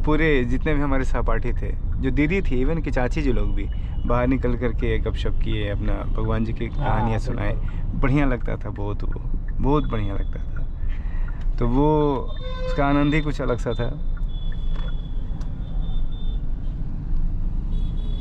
पूरे जितने भी हमारे सहपाठी थे, जो दीदी थी, इवन कि चाची जी लोग भी बाहर निकल करके गपशप किए, अपना भगवान जी की कहानियाँ सुनाए। बढ़िया लगता था बहुत, वो बहुत बढ़िया लगता था। तो वो उसका आनंद ही कुछ अलग सा था।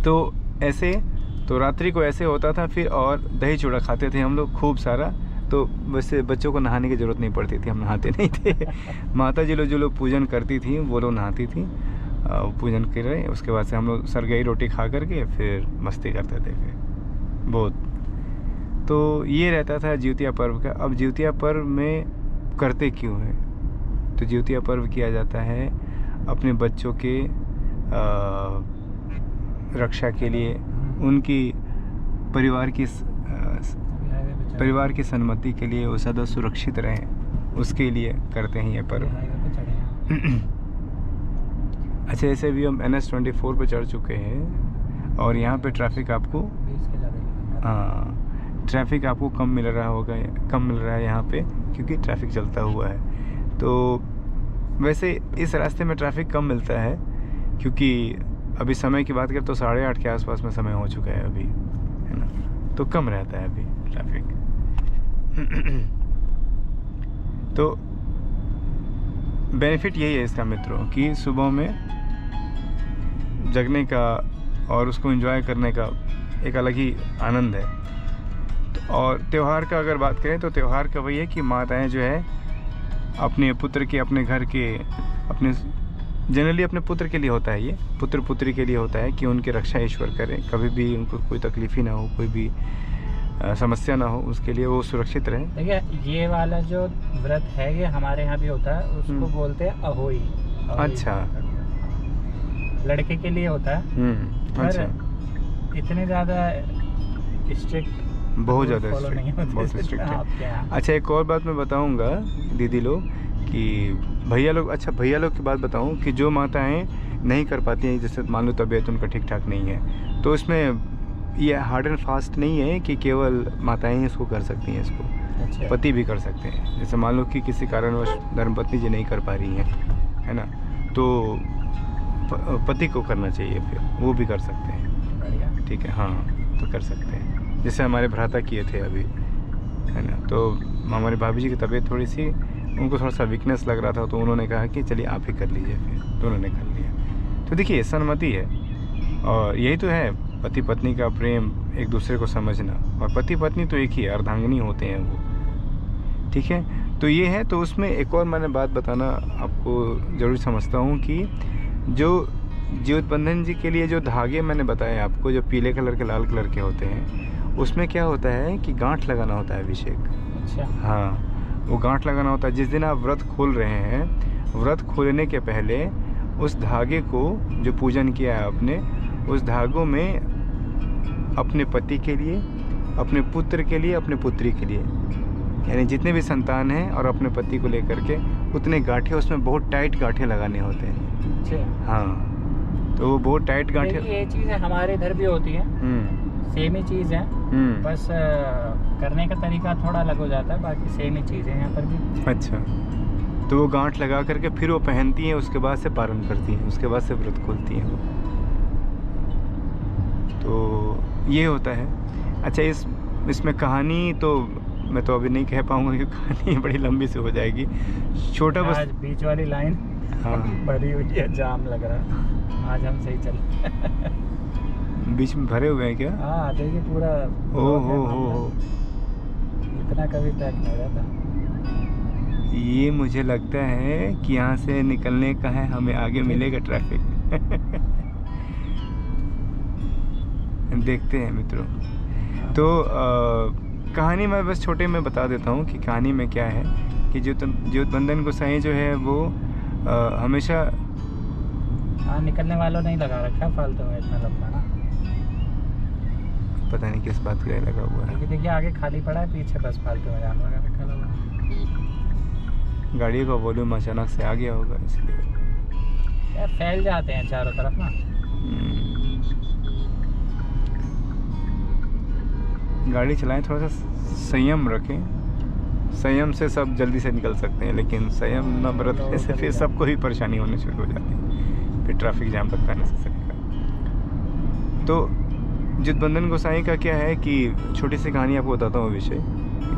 तो ऐसे तो रात्रि को ऐसे होता था फिर, और दही चूड़ा खाते थे हम लोग खूब सारा। तो वैसे बच्चों को नहाने की ज़रूरत नहीं पड़ती थी, हम नहाते नहीं थे। माता जी लोग जो लोग पूजन करती थी वो लोग नहाती थी, पूजन कर रहे, उसके बाद से हम लोग सरगई रोटी खा करके फिर मस्ती करते थे फिर बहुत। तो ये रहता था जिउतिया पर्व का। अब जिउतिया पर्व में करते क्यों है? तो जिउतिया पर्व किया जाता है अपने बच्चों के रक्षा के लिए, उनकी परिवार की सन्मति के लिए, वो सदा सुरक्षित रहें, उसके लिए करते हैं ये पर्व। अच्छा, ऐसे भी हम NH-24 पे चढ़ चुके हैं और यहाँ पे ट्रैफिक आपको ट्रैफिक आपको कम मिल रहा है यहाँ पे, क्योंकि ट्रैफिक चलता हुआ है। तो वैसे इस रास्ते में ट्रैफिक कम मिलता है, क्योंकि अभी समय की बात करें तो 8:30 के आसपास में समय हो चुका है अभी, है ना, तो कम रहता है अभी ट्रैफिक। तो बेनिफिट यही है इसका मित्रों, कि सुबह में जगने का और उसको एंजॉय करने का एक अलग ही आनंद है। तो और त्यौहार का अगर बात करें तो त्यौहार का वही है कि माताएं जो है अपने पुत्र के, अपने घर के, अपने जनरली अपने पुत्र के लिए होता है, ये पुत्र पुत्री के लिए होता है कि उनकी रक्षा ईश्वर करे, कभी भी उनको कोई तकलीफ ही ना हो, कोई भी समस्या ना हो, उसके लिए वो सुरक्षित रहे। देखिए, ये वाला जो व्रत है ये हमारे यहाँ भी होता है, उसको बोलते हैं अहोई। अच्छा, लड़के के लिए होता है। अच्छा, इतने ज़्यादा स्ट्रिक्ट, बहुत ज़्यादा स्ट्रिक्ट है। अच्छा, एक और बात मैं बताऊंगा दीदी लोग कि भैया लोग की बात बताऊं कि जो माताएं नहीं कर पाती हैं, जैसे मान लो तबीयत उनका ठीक ठाक नहीं है, तो इसमें ये हार्ड एंड फास्ट नहीं है कि केवल माताएं ही इसको कर सकती हैं, इसको अच्छा। पति भी कर सकते हैं। जैसे मान लो कि किसी कारणवश धर्मपत्नी जी नहीं कर पा रही हैं, है ना, तो पति को करना चाहिए, फिर वो भी कर सकते हैं। ठीक है, हाँ, तो कर सकते हैं, जैसे हमारे भ्राता किए थे अभी, है ना। तो हमारी भाभी जी की तबीयत थोड़ी सी, उनको थोड़ा सा वीकनेस लग रहा था, तो उन्होंने कहा कि चलिए आप ही कर लीजिए, फिर तो उन्होंने कर लिया। तो देखिए, सन्मति है, और यही तो है पति पत्नी का प्रेम, एक दूसरे को समझना। और पति पत्नी तो एक ही अर्धांगिनी होते हैं वो, ठीक है। तो ये है। तो उसमें एक और मैंने बात बताना आपको ज़रूर समझता हूँ कि जो ज्योतिबंधन जी के लिए जो धागे मैंने बताए आपको, जो पीले कलर के, लाल कलर के होते हैं, उसमें क्या होता है कि गांठ लगाना होता है, अभिषेक। अच्छा। हाँ, वो गांठ लगाना होता है। जिस दिन आप व्रत खोल रहे हैं, व्रत खोलने के पहले उस धागे को जो पूजन किया है आपने, उस धागों में अपने पति के लिए, अपने पुत्र के लिए, अपने पुत्री के लिए, यानी जितने भी संतान हैं और अपने पति को लेकर के उतने गांठे, उसमें बहुत टाइट गांठे लगाने होते हैं। अच्छा। हाँ, तो वो बहुत टाइट गांठे। ये चीज़ें हमारे इधर भी होती हैं, सेम ही चीज़ है, बस करने का तरीका थोड़ा अलग हो जाता है, बाकी सेम ही चीज़ है यहाँ पर भी। अच्छा, तो वो गांठ लगा करके फिर वो पहनती हैं, उसके बाद से पारण करती हैं, उसके बाद से व्रत खोलती हैं वो। तो ये होता है। अच्छा, इसमें कहानी तो मैं तो अभी नहीं कह पाऊँगा, क्योंकि कहानी बड़ी लंबी से हो जाएगी। छोटा बस आज बीच वाली लाइन भरी हुई है, जाम लग रहा है, आज हम सही चल बीच में भरे हुए हैं क्या? हाँ, देखिए पूरा। हो इतना कभी पैक नहीं रहता। ये मुझे लगता है कि यहाँ से निकलने का है, हमें आगे मिलेगा ट्रैफिक। देखते हैं मित्रों। तो कहानी मैं बस छोटे में बता देता हूँ कि कहानी में क्या है कि ज्योतिबंधन गोसाई जो है वो हमेशा, हाँ, निकलने वालों नहीं लगा रखा फालतू में इतना लंबा ना, पता नहीं किस बात के लिए लगा हुआ है। देखिए आगे खाली पड़ा है, पीछे बस फालतू में जाम लगा रखा लगा। गाड़ी का वॉल्यूम अचानक से आ गया होगा, इसलिए यार फैल जाते हैं चारों तरफ ना। गाड़ी चलाएं, थोड़ा सा संयम रखें। संयम से सब जल्दी से निकल सकते हैं, लेकिन संयम न बरतने से फिर सबको ही परेशानी होने शुरू हो जाती है। फिर ट्रैफिक जाम लगता है नेसेसरी का। तो जितबंधन गोसाई का क्या है कि छोटी सी कहानी आपको बताता हूँ विषय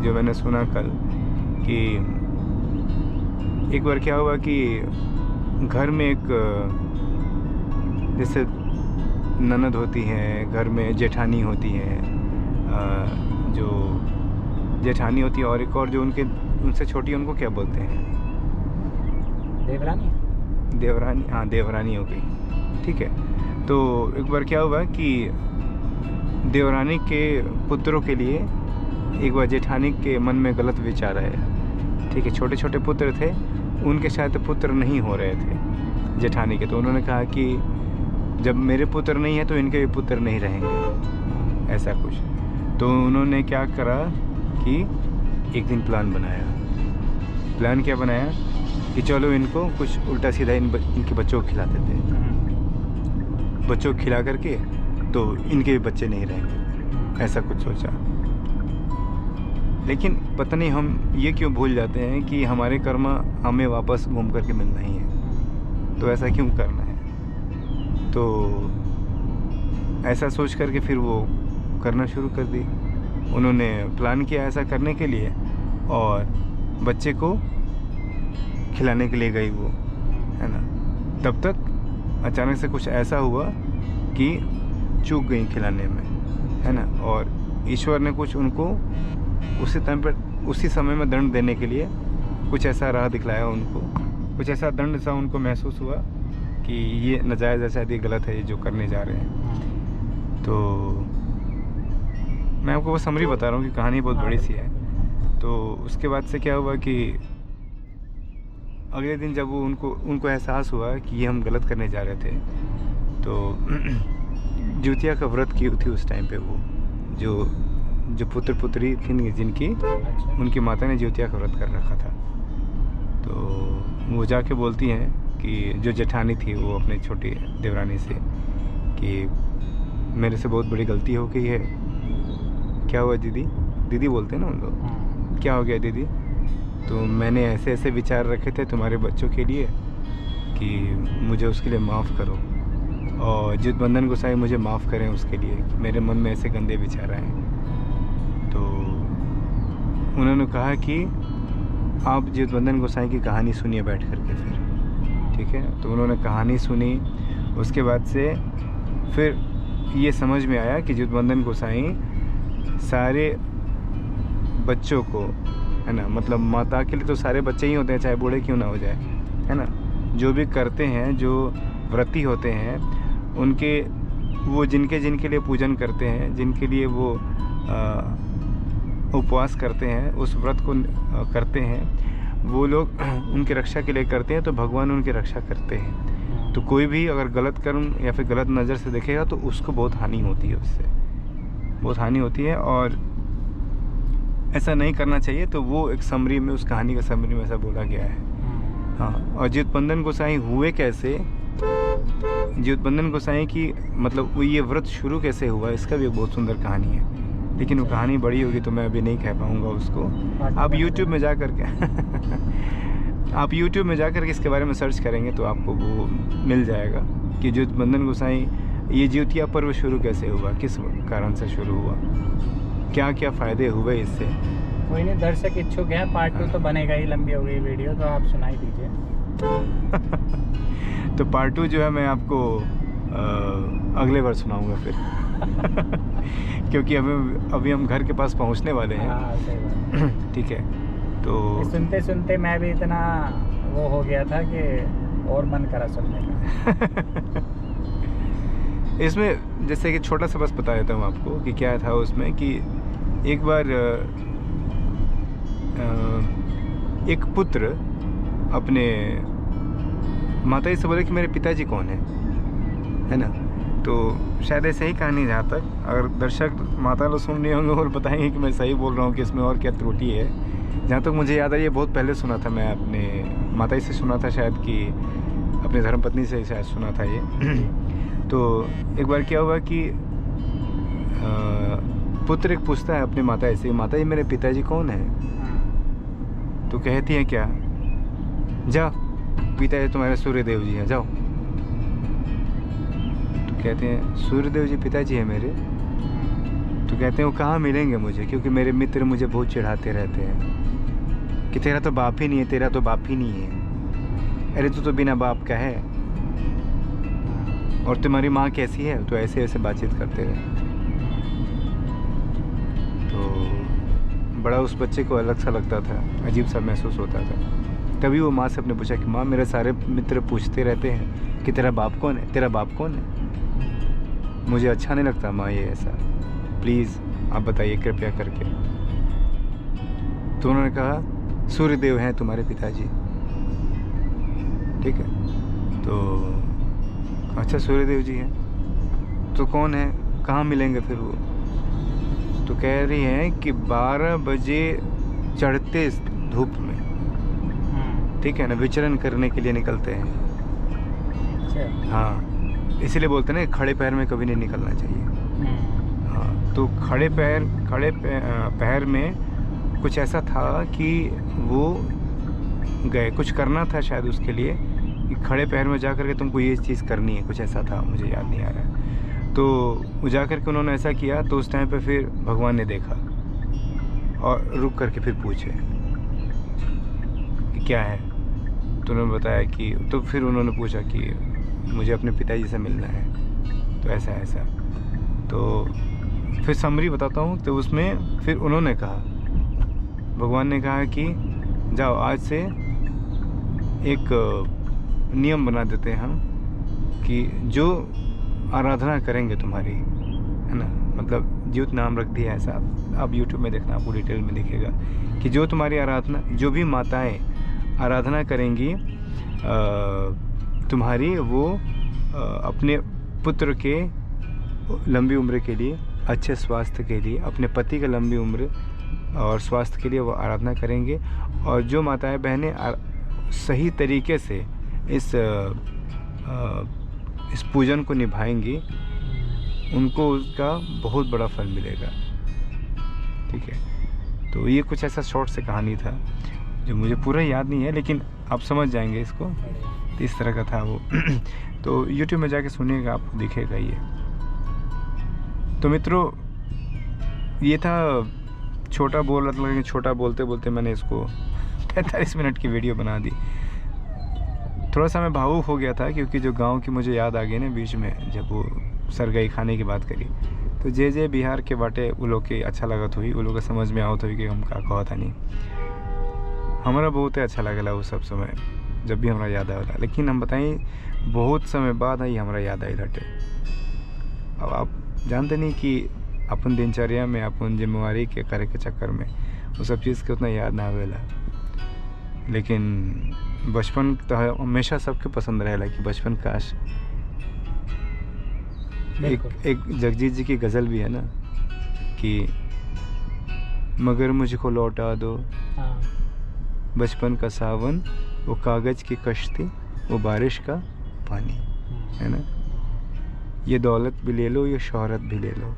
जो मैंने सुना कल, कि एक बार क्या हुआ कि घर में एक जैसे ननद होती है, घर में जेठानी होती है, जो जेठानी होती है और एक और जो उनसे छोटी, उनको क्या बोलते हैं? देवरानी। देवरानी, हाँ देवरानी हो गई, ठीक है। तो एक बार क्या हुआ कि देवरानी के पुत्रों के लिए एक बार जेठानी के मन में गलत विचार आया, ठीक है। छोटे छोटे पुत्र थे, उनके शायद पुत्र नहीं हो रहे थे जेठानी के, तो उन्होंने कहा कि जब मेरे पुत्र नहीं है तो इनके भी पुत्र नहीं रहेंगे, ऐसा कुछ। तो उन्होंने क्या करा कि एक दिन प्लान बनाया। प्लान क्या बनाया कि चलो इनको कुछ उल्टा सीधा इनके बच्चों को खिलाते थे, बच्चों को खिला करके तो इनके भी बच्चे नहीं रहेंगे, ऐसा कुछ सोचा। लेकिन पता नहीं हम ये क्यों भूल जाते हैं कि हमारे कर्म हमें वापस घूम करके मिलना ही है, तो ऐसा क्यों करना है। तो ऐसा सोच करके फिर वो करना शुरू कर दी। उन्होंने प्लान किया ऐसा करने के लिए और बच्चे को खिलाने के लिए गई वो, है ना। तब तक अचानक से कुछ ऐसा हुआ कि चूक गई खिलाने में, है ना। और ईश्वर ने कुछ उनको उसी टाइम पर उसी समय में दंड देने के लिए कुछ ऐसा राह दिखलाया उनको, कुछ ऐसा दंड सा उनको महसूस हुआ कि ये नाजायज़ है, शायद ये गलत है ये जो करने जा रहे हैं। तो मैं आपको वो समरी बता रहा हूँ कि कहानी बहुत बड़ी सी है। तो उसके बाद से क्या हुआ कि अगले दिन जब वो उनको एहसास हुआ कि ये हम गलत करने जा रहे थे, तो ज्योतिया का व्रत की थी उस टाइम पे वो जो पुत्र पुत्री थी जिनकी, उनकी माता ने ज्योतिया का व्रत कर रखा था। तो वो जाके बोलती हैं कि जो जेठानी थी वो अपने छोटी देवरानी से कि मेरे से बहुत बड़ी गलती हो गई है। क्या हुआ दीदी? दीदी बोलते हैं ना उन लोग। क्या हो गया दीदी? तो मैंने ऐसे ऐसे विचार रखे थे तुम्हारे बच्चों के लिए कि मुझे उसके लिए माफ़ करो, और जितबंधन गोसाई मुझे माफ़ करें उसके लिए, मेरे मन में ऐसे गंदे विचार आए। तो उन्होंने कहा कि आप जितबंधन गोसाई की कहानी सुनिए बैठ करके फिर, ठीक है। तो उन्होंने कहानी सुनी। उसके बाद से फिर ये समझ में आया कि जितबंधन गोसाई सारे बच्चों को, है ना, मतलब माता के लिए तो सारे बच्चे ही होते हैं, चाहे बूढ़े क्यों ना हो जाए, है ना। जो भी करते हैं, जो व्रती होते हैं, उनके वो जिनके लिए पूजन करते हैं, जिनके लिए वो उपवास करते हैं, उस व्रत को करते हैं, वो लोग उनकी रक्षा के लिए करते हैं, तो भगवान उनकी रक्षा करते हैं। तो कोई भी अगर गलत कर्म या फिर गलत नज़र से देखेगा तो उसको बहुत हानि होती है, उससे बहुत हानि होती है, और ऐसा नहीं करना चाहिए। तो वो एक समरी में, उस कहानी का समरी में ऐसा बोला गया है। हाँ, और जितबंधन गोसाई हुए कैसे, जितबंधन गोसाई की मतलब वो ये व्रत शुरू कैसे हुआ, इसका भी एक बहुत सुंदर कहानी है। लेकिन वो कहानी बड़ी होगी तो मैं अभी नहीं कह पाऊँगा उसको। आप यूट्यूब में जा कर के आप यूट्यूब में जा कर के इसके बारे में सर्च करेंगे तो आपको वो मिल जाएगा कि जितबंधन गोसाई ये ज्योतिया पर्व शुरू कैसे हुआ, किस कारण से शुरू हुआ, क्या क्या फ़ायदे हुए इससे। कोई नहीं, दर्शक इच्छुक है, पार्ट 2 तो बनेगा ही, लंबी हो गई वीडियो, तो आप सुनाई दीजिए। तो पार्ट 2 जो है मैं आपको अगले बार सुनाऊंगा फिर क्योंकि अभी हम घर के पास पहुंचने वाले हैं। हाँ, सही बात। ठीक है। तो सुनते सुनते मैं भी इतना वो हो गया था कि और मन करा सुनने का। इसमें जैसे कि छोटा सा बस बता देता हूँ आपको कि क्या था उसमें, कि एक बार एक पुत्र अपने माता जी से बोले कि मेरे पिताजी कौन है ना। तो शायद ऐसे ही कहानी, जहाँ तक अगर दर्शक माता लोग सुन रहे होंगे और बताएंगे कि मैं सही बोल रहा हूँ कि इसमें और क्या त्रुटि है। जहाँ तक मुझे याद है, ये बहुत पहले सुना था मैं, अपने माता जी से सुना था शायद, कि अपने धर्मपत्नी से शायद सुना था ये। तो एक बार क्या हुआ कि पुत्र एक पूछता है अपनी माता से, माता जी मेरे पिताजी कौन है? तो कहती है क्या, जा पिताजी तुम्हारे सूर्यदेव जी हैं, जाओ। कहते हैं सूर्यदेव जी पिताजी है मेरे। तो कहते हैं वो कहाँ मिलेंगे मुझे, क्योंकि मेरे मित्र मुझे बहुत चिढ़ाते रहते हैं कि तेरा तो बाप ही नहीं है, तेरा तो बाप ही नहीं है, अरे तू तो बिना बाप का है, और तुम्हारी माँ कैसी है, तो ऐसे ऐसे बातचीत करते रहे। तो बड़ा उस बच्चे को अलग सा लगता था, अजीब सा महसूस होता था। तभी वो माँ से अपने पूछा कि माँ मेरे सारे मित्र पूछते रहते हैं कि तेरा बाप कौन है, तेरा बाप कौन है, मुझे अच्छा नहीं लगता माँ ये ऐसा, प्लीज़ आप बताइए कृपया करके। तो उन्होंने कहा सूर्यदेव हैं तुम्हारे पिताजी। ठीक है, तो अच्छा सूर्यदेव जी हैं, तो कौन है, कहाँ मिलेंगे फिर वो? तो कह रही हैं कि 12 बजे चढ़ते धूप में, ठीक है ना, विचरण करने के लिए निकलते हैं। हाँ, इसीलिए बोलते हैं ना खड़े पैर में कभी नहीं निकलना चाहिए। हाँ, तो खड़े पैर में कुछ ऐसा था कि वो गए, कुछ करना था शायद उसके लिए, कि खड़े पैर में जा कर के तुमको ये चीज़ करनी है, कुछ ऐसा था, मुझे याद नहीं आ रहा है। तो वो जा कर के उन्होंने ऐसा किया, तो उस टाइम पे फिर भगवान ने देखा और रुक करके फिर पूछे कि क्या है। तो उन्होंने बताया कि, तो फिर उन्होंने पूछा कि मुझे अपने पिताजी से मिलना है, तो ऐसा ऐसा। तो फिर समरी बताता हूँ। तो उसमें फिर उन्होंने कहा, भगवान ने कहा कि जाओ आज से एक नियम बना देते हैं हम कि जो आराधना करेंगे तुम्हारी, है ना, मतलब ज्योत नाम रख दिया ऐसा, आप YouTube में देखना, आपको डिटेल में दिखेगा कि जो तुम्हारी आराधना, जो भी माताएं आराधना करेंगी तुम्हारी, वो अपने पुत्र के लंबी उम्र के लिए, अच्छे स्वास्थ्य के लिए, अपने पति का लंबी उम्र और स्वास्थ्य के लिए वो आराधना करेंगे। और जो माताएं बहनें सही तरीके से इस पूजन को निभाएंगी, उनको उसका बहुत बड़ा फल मिलेगा। ठीक है, तो ये कुछ ऐसा शॉर्ट से कहानी था जो मुझे पूरा याद नहीं है, लेकिन आप समझ जाएंगे इसको, तो इस तरह का था वो। तो YouTube में जाके सुनिएगा, आपको दिखेगा ये। तो मित्रों, ये था छोटा बोल रहा था, लेकिन छोटा बोलते बोलते मैंने इसको 45 मिनट की वीडियो बना दी। थोड़ा सा मैं भावुक हो गया था, क्योंकि जो गांव की मुझे याद आ गई ना बीच में, जब वो सरगई खाने की बात करी, तो जे बिहार के बाटे वो लोग के अच्छा लगत हुई, वो लोग के समझ में आवत हुई कि हम का कहता नहीं। हमारा बहुत ही अच्छा लगला वो सब समय, जब भी हमारा याद आवेला। लेकिन हम बताएं, बहुत समय बाद ही हमारा याद आई लटे। अब आप जानते नहीं कि अपन दिनचर्या में, अपन जिम्मेवारी के करे के चक्कर में वो सब चीज़ के उतना याद ना आवेला। लेकिन बचपन तो हमेशा सबके पसंद रहेला कि बचपन काश। एक जगजीत जी की गज़ल भी है ना कि मगर मुझको लौटा दो बचपन का सावन, वो कागज़ की कश्ती, वो बारिश का पानी, है ना, ये दौलत भी ले लो, ये शोहरत भी ले लो,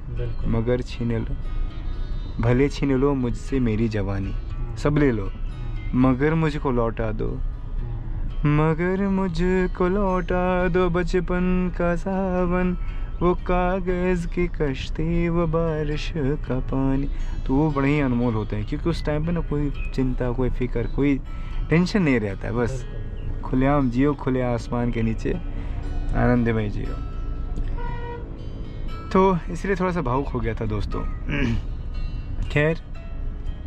मगर छीन लो, भले छीन लो मुझसे मेरी जवानी, सब ले लो, मगर मुझको लौटा दो, मगर मुझको लौटा दो बचपन का सावन, वो कागज़ की कश्ती, वो बारिश का पानी। तो वो बड़े ही अनमोल होते हैं, क्योंकि उस टाइम पे ना कोई चिंता, कोई फिक्र, कोई टेंशन नहीं रहता है, बस खुलेआम जियो, खुले आसमान के नीचे आनंदमय जियो। तो इसलिए थोड़ा सा भावुक हो गया था दोस्तों। खैर,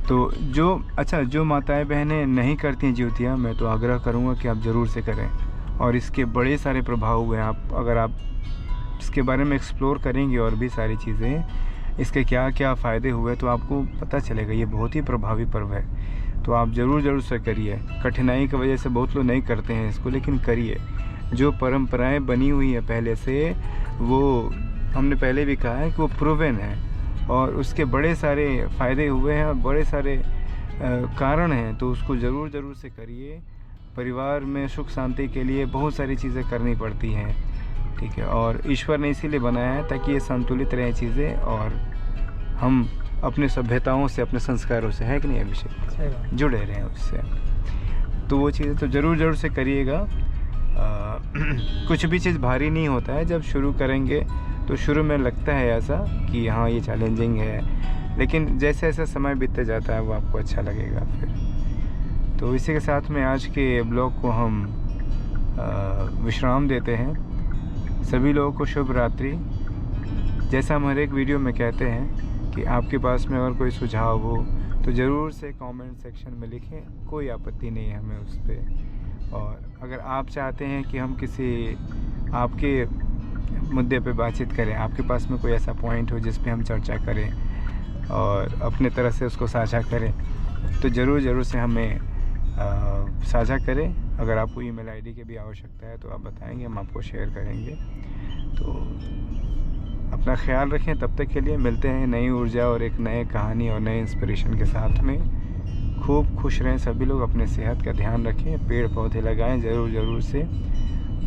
तो जो माताएं बहनें नहीं करती हैं ज्योतियाँ, मैं तो आग्रह करूँगा कि आप ज़रूर से करें। और इसके बड़े सारे प्रभाव हुए हैं। अगर आप इसके बारे में एक्सप्लोर करेंगे और भी सारी चीज़ें, इसके क्या क्या फ़ायदे हुए, तो आपको पता चलेगा। ये बहुत ही प्रभावी पर्व है, तो आप ज़रूर से करिए। कठिनाई की वजह से बहुत लोग नहीं करते हैं इसको, लेकिन करिए। जो परंपराएं बनी हुई है पहले से, वो हमने पहले भी कहा है कि वो प्रूवन है, और उसके बड़े सारे फ़ायदे हुए हैं और बड़े सारे कारण हैं। तो उसको ज़रूर से करिए। परिवार में सुख शांति के लिए बहुत सारी चीज़ें करनी पड़ती हैं, ठीक है। और ईश्वर ने इसीलिए बनाया है ताकि ये संतुलित रहे चीज़ें, और हम अपने सभ्यताओं से, अपने संस्कारों से, है कि नहीं अभिषेक, जुड़े रहें उससे। तो वो चीज़ें तो ज़रूर से करिएगा। कुछ भी चीज़ भारी नहीं होता है। जब शुरू करेंगे तो शुरू में लगता है ऐसा कि हाँ ये चैलेंजिंग है, लेकिन जैसे जैसे समय बीतते जाता है वो आपको अच्छा लगेगा फिर। तो इसी के साथ में आज के ब्लॉग को हम विश्राम देते हैं। सभी लोगों को शुभ रात्रि। जैसा हम हर एक वीडियो में कहते हैं कि आपके पास में अगर कोई सुझाव हो तो ज़रूर से कमेंट सेक्शन में लिखें, कोई आपत्ति नहीं है हमें उस पर। और अगर आप चाहते हैं कि हम किसी आपके मुद्दे पे बातचीत करें, आपके पास में कोई ऐसा पॉइंट हो जिस पे हम चर्चा करें और अपने तरह से उसको साझा करें, तो ज़रूर से हमें साझा करें। अगर आपको ईमेल आईडी की भी आवश्यकता है तो आप बताएंगे, हम आपको शेयर करेंगे। तो अपना ख्याल रखें। तब तक के लिए मिलते हैं नई ऊर्जा और एक नए कहानी और नए इंस्पिरेशन के साथ में। खूब खुश रहें सभी लोग, अपने सेहत का ध्यान रखें, पेड़ पौधे लगाएं ज़रूर से,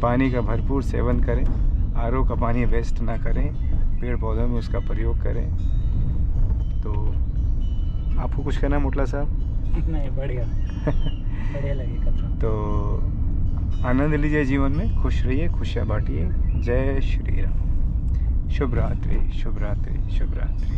पानी का भरपूर सेवन करें, आरओ का पानी वेस्ट ना करें, पेड़ पौधों में उसका प्रयोग करें। तो आपको कुछ कहना है मुटला साहब? नहीं, बढ़िया बढ़िया लगेगा। तो आनंद लीजिए जीवन में, खुश रहिए, खुशियाँ बांटिए। जय श्री राम। शुभ रात्रि, शुभ रात्रि, शुभ रात्रि।